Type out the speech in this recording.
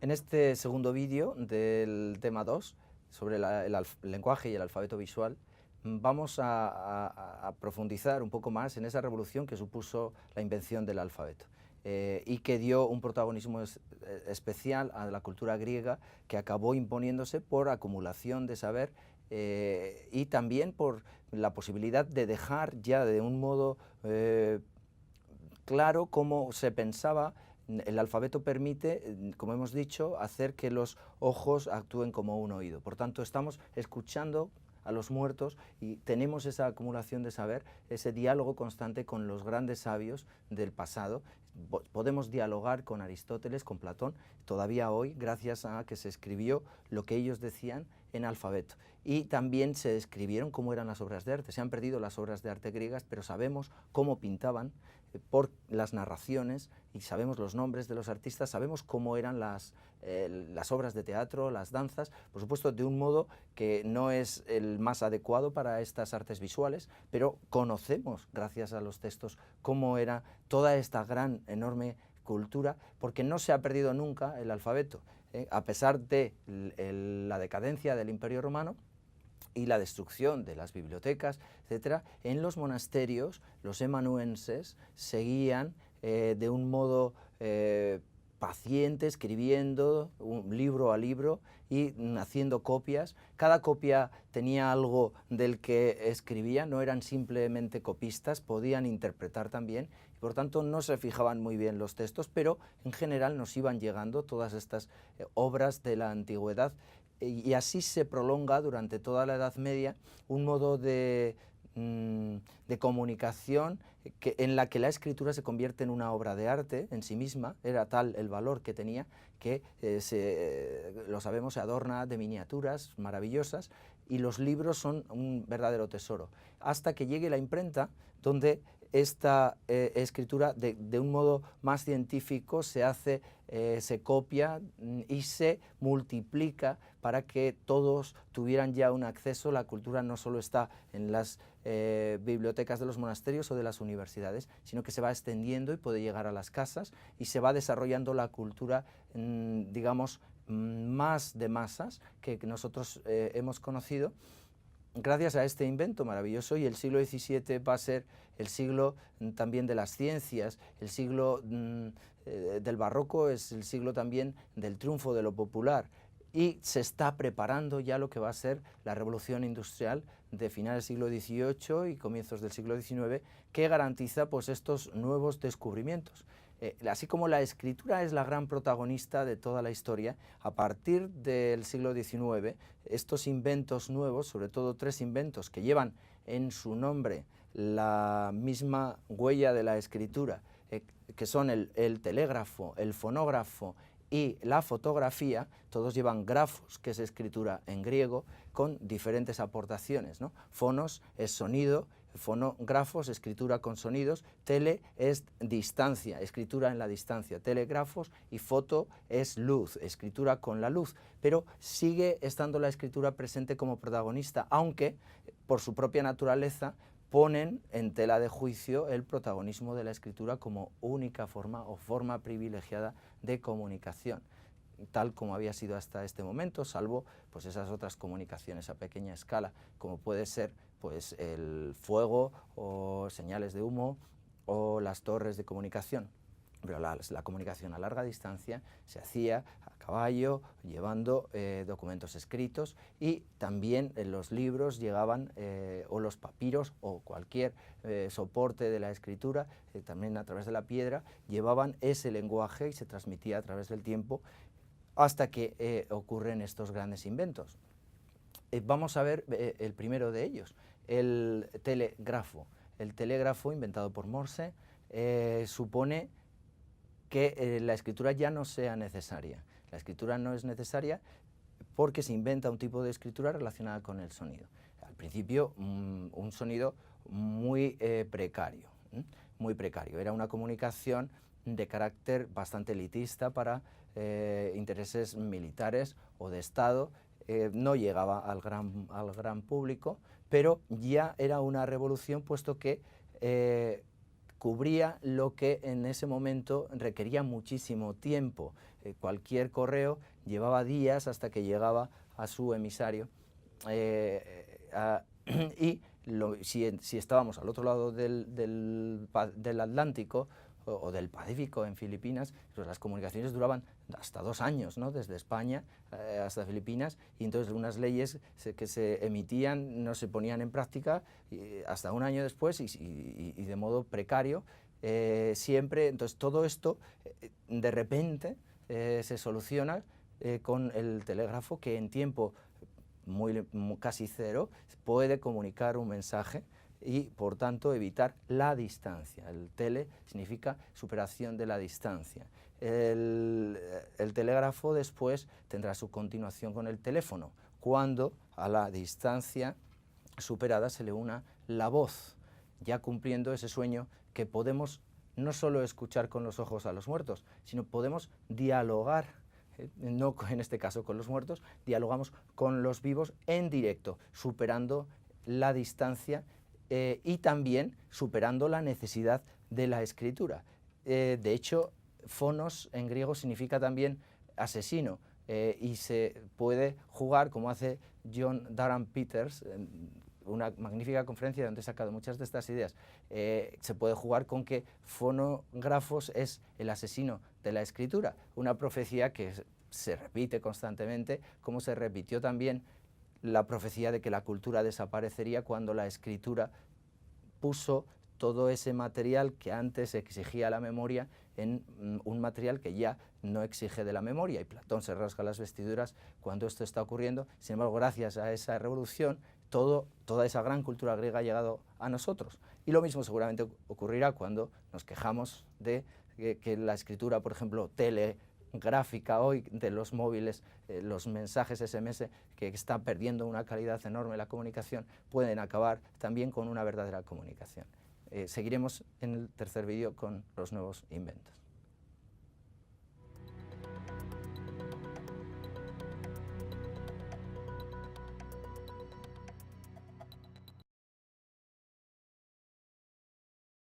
En este segundo vídeo del tema 2, sobre el lenguaje y el alfabeto visual, vamos a profundizar un poco más en esa revolución que supuso la invención del alfabeto y que dio un protagonismo especial a la cultura griega, que acabó imponiéndose por acumulación de saber y también por la posibilidad de dejar ya de un modo claro cómo se pensaba. El alfabeto permite, como hemos dicho, hacer que los ojos actúen como un oído. Por tanto, estamos escuchando a los muertos y tenemos esa acumulación de saber, ese diálogo constante con los grandes sabios del pasado. Podemos dialogar con Aristóteles, con Platón, todavía hoy, gracias a que se escribió lo que ellos decían en alfabeto. Y también se describieron cómo eran las obras de arte. Se han perdido las obras de arte griegas, pero sabemos cómo pintaban por las narraciones y sabemos los nombres de los artistas, sabemos cómo eran las obras de teatro, las danzas, por supuesto de un modo que no es el más adecuado para estas artes visuales, pero conocemos, gracias a los textos, cómo era toda esta gran, enorme cultura, porque no se ha perdido nunca el alfabeto. A pesar de la decadencia del Imperio Romano y la destrucción de las bibliotecas, etcétera, en los monasterios los emanuenses seguían de un modo paciente, escribiendo libro a libro y haciendo copias. Cada copia tenía algo del que escribía, no eran simplemente copistas, podían interpretar también, y por tanto no se fijaban muy bien los textos, pero en general nos iban llegando todas estas obras de la antigüedad, y así se prolonga durante toda la Edad Media un modo de comunicación en la que la escritura se convierte en una obra de arte en sí misma. Era tal el valor que tenía que, lo sabemos, se adorna de miniaturas maravillosas, y los libros son un verdadero tesoro, hasta que llegue la imprenta, donde esta escritura de un modo más científico se hace, se copia y se multiplica para que todos tuvieran ya un acceso. La cultura no solo está en las bibliotecas de los monasterios o de las universidades, sino que se va extendiendo y puede llegar a las casas, y se va desarrollando la cultura, digamos, más de masas que nosotros hemos conocido gracias a este invento maravilloso. Y el siglo XVII va a ser el siglo también de las ciencias, el siglo del barroco, es el siglo también del triunfo de lo popular, y se está preparando ya lo que va a ser la revolución industrial de finales del siglo XVIII y comienzos del siglo XIX, que garantiza pues estos nuevos descubrimientos. Así como la escritura es la gran protagonista de toda la historia, a partir del siglo XIX, estos inventos nuevos, sobre todo tres inventos que llevan en su nombre la misma huella de la escritura, que son el telégrafo, el fonógrafo y la fotografía, todos llevan grafos, que es escritura en griego, con diferentes aportaciones, ¿no? Fonos es sonido, fonógrafos, escritura con sonidos, tele es distancia, escritura en la distancia, telegrafos, y foto es luz, escritura con la luz. Pero sigue estando la escritura presente como protagonista, aunque por su propia naturaleza ponen en tela de juicio el protagonismo de la escritura como única forma o forma privilegiada de comunicación, tal como había sido hasta este momento, salvo pues esas otras comunicaciones a pequeña escala, como puede ser pues el fuego o señales de humo o las torres de comunicación. Pero la comunicación a larga distancia se hacía a caballo, llevando documentos escritos, y también los libros llegaban, o los papiros o cualquier soporte de la escritura, también a través de la piedra, llevaban ese lenguaje y se transmitía a través del tiempo, hasta que ocurren estos grandes inventos. Vamos a ver el primero de ellos, el telégrafo. El telégrafo, inventado por Morse, supone que la escritura ya no sea necesaria. La escritura no es necesaria porque se inventa un tipo de escritura relacionada con el sonido. Al principio, un sonido muy precario, muy precario. Era una comunicación de carácter bastante elitista para intereses militares o de Estado. No llegaba al gran público, pero ya era una revolución, puesto que cubría lo que en ese momento requería muchísimo tiempo. Cualquier correo llevaba días hasta que llegaba a su emisario. Y si estábamos al otro lado del Atlántico o del Pacífico en Filipinas, pues las comunicaciones duraban hasta 2 años, ¿no? Desde España hasta Filipinas, y entonces unas leyes que se emitían no se ponían en práctica hasta 1 año después y de modo precario siempre. Entonces todo esto de repente se soluciona con el telégrafo, que en tiempo casi cero puede comunicar un mensaje y por tanto evitar la distancia. El tele significa superación de la distancia. El telégrafo después tendrá su continuación con el teléfono, cuando a la distancia superada se le una la voz, ya cumpliendo ese sueño que podemos no solo escuchar con los ojos a los muertos, sino podemos dialogar, no en este caso con los muertos, dialogamos con los vivos en directo, superando la distancia y también superando la necesidad de la escritura. De hecho, fonos en griego significa también asesino, y se puede jugar, como hace John Durham Peters, una magnífica conferencia donde he sacado muchas de estas ideas. Se puede jugar con que fonógrafos es el asesino de la escritura, una profecía que se repite constantemente, como se repitió también la profecía de que la cultura desaparecería cuando la escritura puso todo ese material que antes exigía la memoria en un material que ya no exige de la memoria, y Platón se rasga las vestiduras cuando esto está ocurriendo. Sin embargo, gracias a esa revolución, toda esa gran cultura griega ha llegado a nosotros, y lo mismo seguramente ocurrirá cuando nos quejamos de que la escritura, por ejemplo, telegráfica hoy de los móviles, los mensajes SMS, que están perdiendo una calidad enorme la comunicación, pueden acabar también con una verdadera comunicación. Seguiremos en el tercer vídeo con los nuevos inventos.